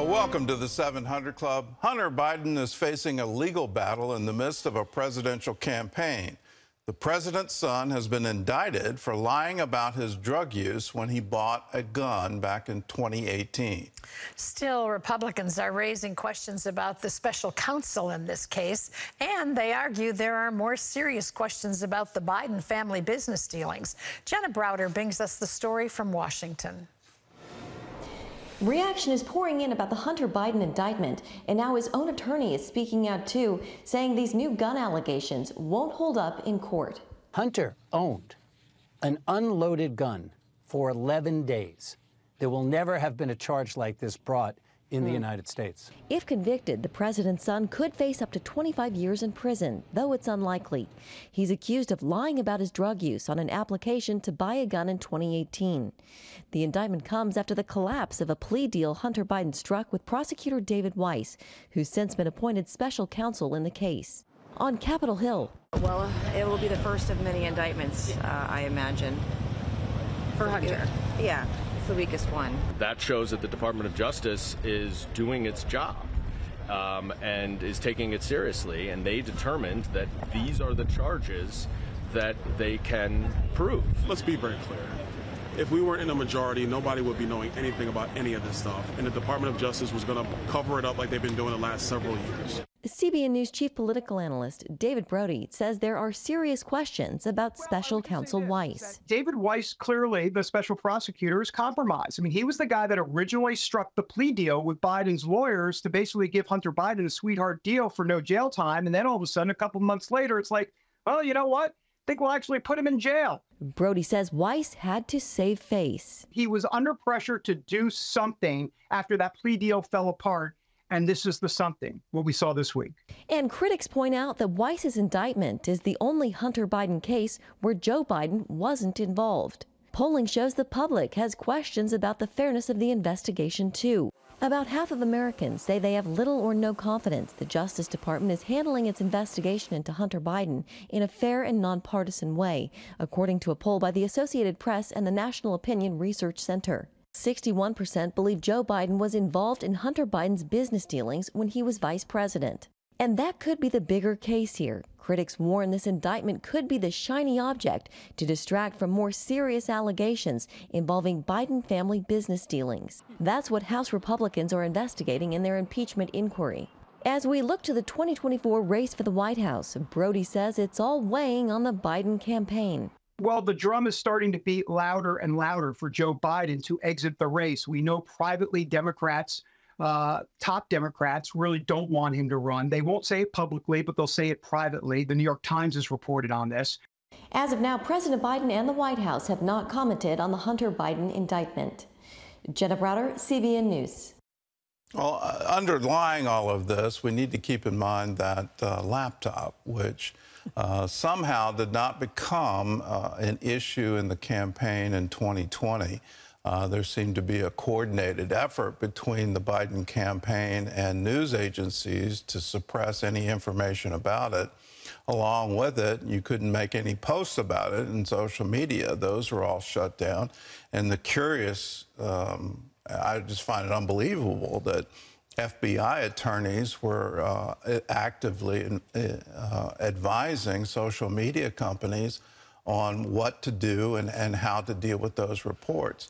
Well, welcome to the 700 Club. Hunter Biden is facing a legal battle in the midst of a presidential campaign. The president's son has been indicted for lying about his drug use when he bought a gun back in 2018. Still, Republicans are raising questions about the special counsel in this case, and they argue there are more serious questions about the Biden family business dealings. Jenna Browder brings us the story from Washington. Reaction is pouring in about the Hunter Biden indictment, and now his own attorney is speaking out too, saying these new gun allegations won't hold up in court. Hunter owned an unloaded gun for 11 days. There will never have been a charge like this brought in the United States. If convicted, the president's son could face up to 25 years in prison, though it's unlikely. He's accused of lying about his drug use on an application to buy a gun in 2018. The indictment comes after the collapse of a plea deal Hunter Biden struck with prosecutor David Weiss, who's since been appointed special counsel in the case. On Capitol Hill. Well, it will be the first of many indictments, I imagine. For Hunter? Yeah. The weakest one. That shows that the Department of Justice is doing its job and is taking it seriously, and they determined that these are the charges that they can prove. Let's be very clear. If we weren't in a majority, nobody would be knowing anything about any of this stuff, and the Department of Justice was going to cover it up like they've been doing the last several years. CBN News chief political analyst David Brody says there are serious questions about special counsel Weiss. David Weiss, clearly the special prosecutor, is compromised. I mean, he was the guy that originally struck the plea deal with Biden's lawyers to basically give Hunter Biden a sweetheart deal for no jail time. And then all of a sudden, a couple months later, it's like, well, you know what? I think we'll actually put him in jail. Brody says Weiss had to save face. He was under pressure to do something after that plea deal fell apart. And this is the something, what we saw this week. And critics point out that Weiss's indictment is the only Hunter Biden case where Joe Biden wasn't involved. Polling shows the public has questions about the fairness of the investigation, too. About half of Americans say they have little or no confidence the Justice Department is handling its investigation into Hunter Biden in a fair and nonpartisan way, according to a poll by the Associated Press and the National Opinion Research Center. 61% believe Joe Biden was involved in Hunter Biden's business dealings when he was vice president. And that could be the bigger case here. Critics warn this indictment could be the shiny object to distract from more serious allegations involving Biden family business dealings. That's what House Republicans are investigating in their impeachment inquiry. As we look to the 2024 race for the White House, Brody says it's all weighing on the Biden campaign. Well, the drum is starting to beat louder and louder for Joe Biden to exit the race. We know privately Democrats, top Democrats, really don't want him to run. They won't say it publicly, but they'll say it privately. The New York Times has reported on this. As of now, President Biden and the White House have not commented on the Hunter Biden indictment. Jenna Browder, CBN News. Well, underlying all of this, we need to keep in mind that laptop, which somehow did not become an issue in the campaign in 2020. There seemed to be a coordinated effort between the Biden campaign and news agencies to suppress any information about it. Along with it, you couldn't make any posts about it in social media. Those were all shut down. And the curious, I just find it unbelievable that FBI attorneys were actively advising social media companies on what to do and how to deal with those reports.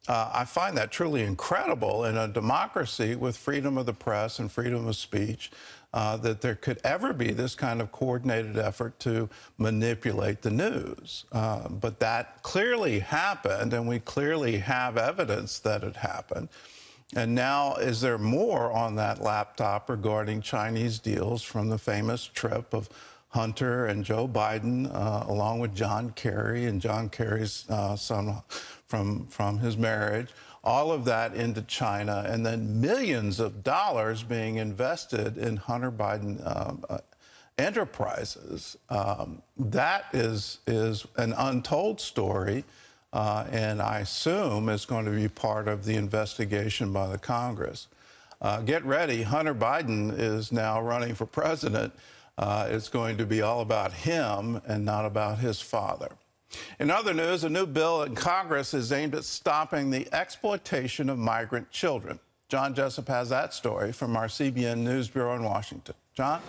I find that truly incredible in a democracy with freedom of the press and freedom of speech, that there could ever be this kind of coordinated effort to manipulate the news. But that clearly happened, and we clearly have evidence that it happened. And now, is there more on that laptop regarding Chinese deals from the famous trip of Hunter and Joe Biden, along with John Kerry and John Kerry's son from his marriage, all of that into China, and then millions of dollars being invested in Hunter Biden enterprises? That is an untold story. And I assume is going to be part of the investigation by the Congress. Get ready. Hunter Biden is now running for president. It's going to be all about him and not about his father. In other news, a new bill in Congress is aimed at stopping the exploitation of migrant children. John Jessup has that story from our CBN News Bureau in Washington. John?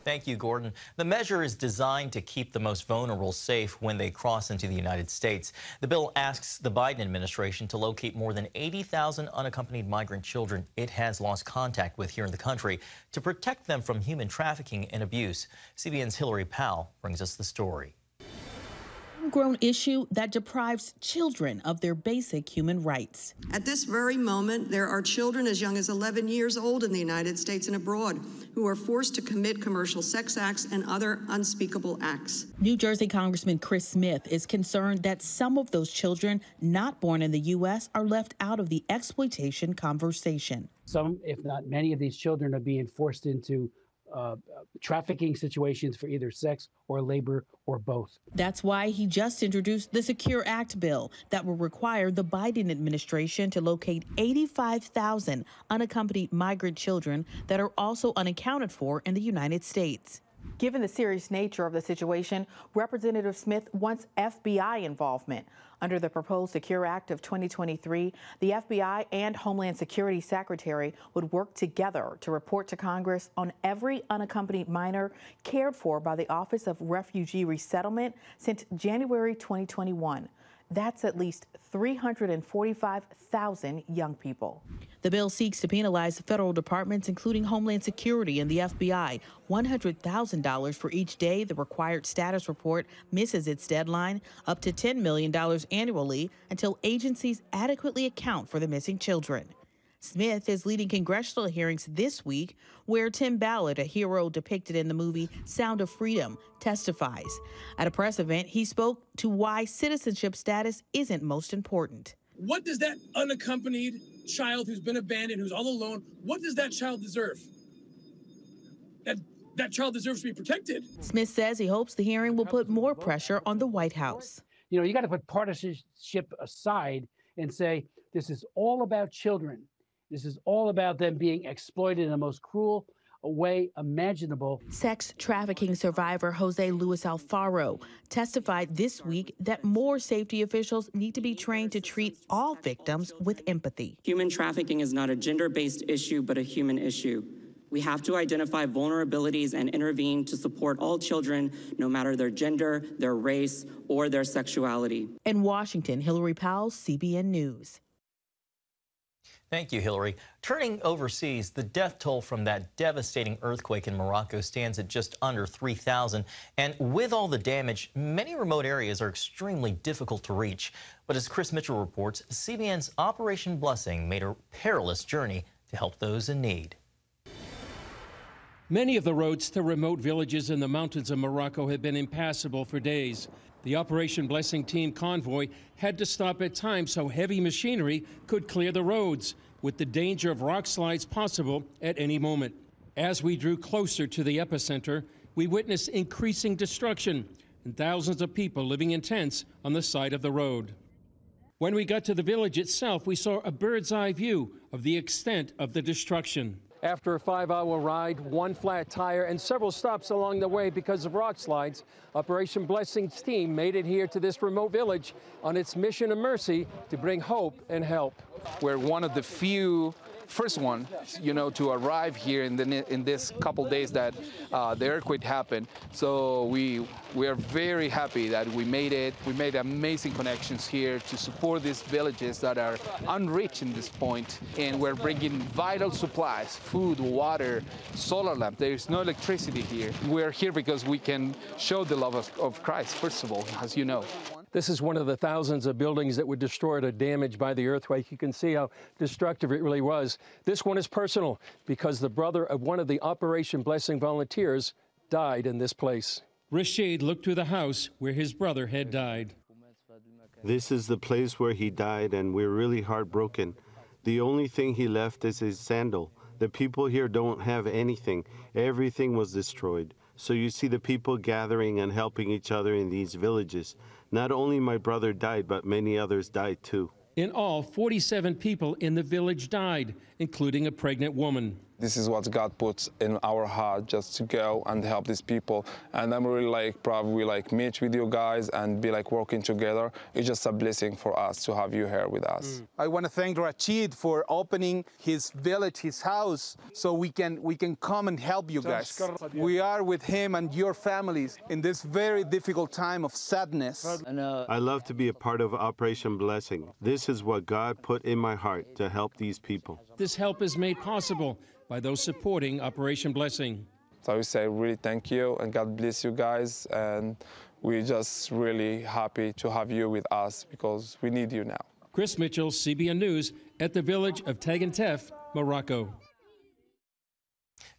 Thank you, Gordon. The measure is designed to keep the most vulnerable safe when they cross into the United States. The bill asks the Biden administration to locate more than 80,000 unaccompanied migrant children it has lost contact with here in the country to protect them from human trafficking and abuse. CBN's Hillary Powell brings us the story. Homegrown issue that deprives children of their basic human rights. At this very moment, there are children as young as 11 years old in the United States and abroad who are forced to commit commercial sex acts and other unspeakable acts. New Jersey Congressman Chris Smith is concerned that some of those children not born in the U.S. are left out of the exploitation conversation. Some, if not many, of these children are being forced into trafficking situations for either sex or labor or both. That's why he just introduced the Secure Act bill that will require the Biden administration to locate 85,000 unaccompanied migrant children that are also unaccounted for in the United States. Given the serious nature of the situation, Representative Smith wants FBI involvement. Under the proposed Secure Act of 2023, the FBI and Homeland Security Secretary would work together to report to Congress on every unaccompanied minor cared for by the Office of Refugee Resettlement since January 2021. That's at least 345,000 young people. The bill seeks to penalize federal departments, including Homeland Security and the FBI, $100,000 for each day the required status report misses its deadline, up to $10 million annually until agencies adequately account for the missing children. Smith is leading congressional hearings this week where Tim Ballard, a hero depicted in the movie Sound of Freedom, testifies. At a press event, he spoke to why citizenship status isn't most important. What does that unaccompanied child who's been abandoned, who's all alone, what does that child deserve? That child deserves to be protected. Smith says he hopes the hearing will put more pressure on the White House. You know, you got to put partisanship aside and say, this is all about children. This is all about them being exploited in the most cruel way imaginable. Sex trafficking survivor Jose Luis Alfaro testified this week that more safety officials need to be trained to treat all victims with empathy. Human trafficking is not a gender-based issue, but a human issue. We have to identify vulnerabilities and intervene to support all children, no matter their gender, their race, or their sexuality. In Washington, Hillary Powell, CBN News. Thank you, Hillary. Turning overseas, the death toll from that devastating earthquake in Morocco stands at just under 3,000. And with all the damage, many remote areas are extremely difficult to reach. But as Chris Mitchell reports, CBN's Operation Blessing made a perilous journey to help those in need. Many of the roads to remote villages in the mountains of Morocco have been impassable for days. The Operation Blessing team convoy had to stop at times so heavy machinery could clear the roads, with the danger of rock slides possible at any moment. As we drew closer to the epicenter, we witnessed increasing destruction and thousands of people living in tents on the side of the road. When we got to the village itself, we saw a bird's-eye view of the extent of the destruction. After a 5-hour ride, one flat tire, and several stops along the way because of rock slides, Operation Blessing's team made it here to this remote village on its mission of mercy to bring hope and help. We're one of the few first one, to arrive here in this couple days that the earthquake happened. So we are very happy that we made it. We made amazing connections here to support these villages that are unreached in this point. And we're bringing vital supplies, food, water, solar lamp. There's no electricity here. We're here because we can show the love of Christ, first of all, as you know. This is one of the thousands of buildings that were destroyed or damaged by the earthquake. You can see how destructive it really was. This one is personal because the brother of one of the Operation Blessing volunteers died in this place. Rashid looked through the house where his brother had died. This is the place where he died, and we're really heartbroken. The only thing he left is his sandal. The people here don't have anything. Everything was destroyed. So you see the people gathering and helping each other in these villages. Not only my brother died, but many others died too. In all, 47 people in the village died, including a pregnant woman. This is what God puts in our heart, just to go and help these people. And I'm really proud we meet with you guys and be working together. It's just a blessing for us to have you here with us. I want to thank Rachid for opening his village, his house, so we can come and help you guys. We are with him and your families in this very difficult time of sadness. I love to be a part of Operation Blessing. This is what God put in my heart to help these people. This help is made possible by those supporting Operation Blessing. So we say really thank you and God bless you guys, and we're just really happy to have you with us because we need you now. Chris Mitchell, CBN News, at the village of Tegentef, Morocco.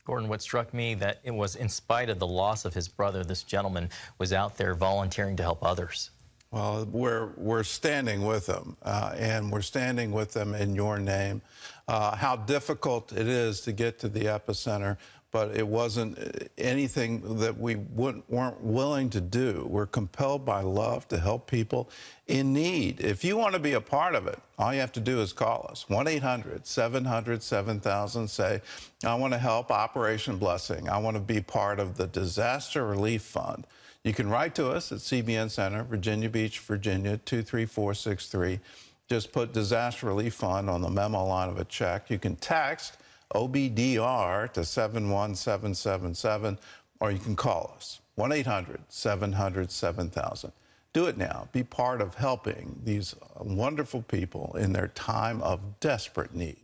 Gordon, what struck me that it was in spite of the loss of his brother, this gentleman was out there volunteering to help others. Well, we're standing with them, and we're standing with them in your name. How difficult it is to get to the epicenter, but it wasn't anything that we weren't willing to do. We're compelled by love to help people in need. If you want to be a part of it, all you have to do is call us, 1-800-700-7000. Say, I want to help Operation Blessing. I want to be part of the Disaster Relief Fund. You can write to us at CBN Center, Virginia Beach, Virginia, 23463. Just put Disaster Relief Fund on the memo line of a check. You can text OBDR to 71777, or you can call us, 1-800-700-7000. Do it now. Be part of helping these wonderful people in their time of desperate need.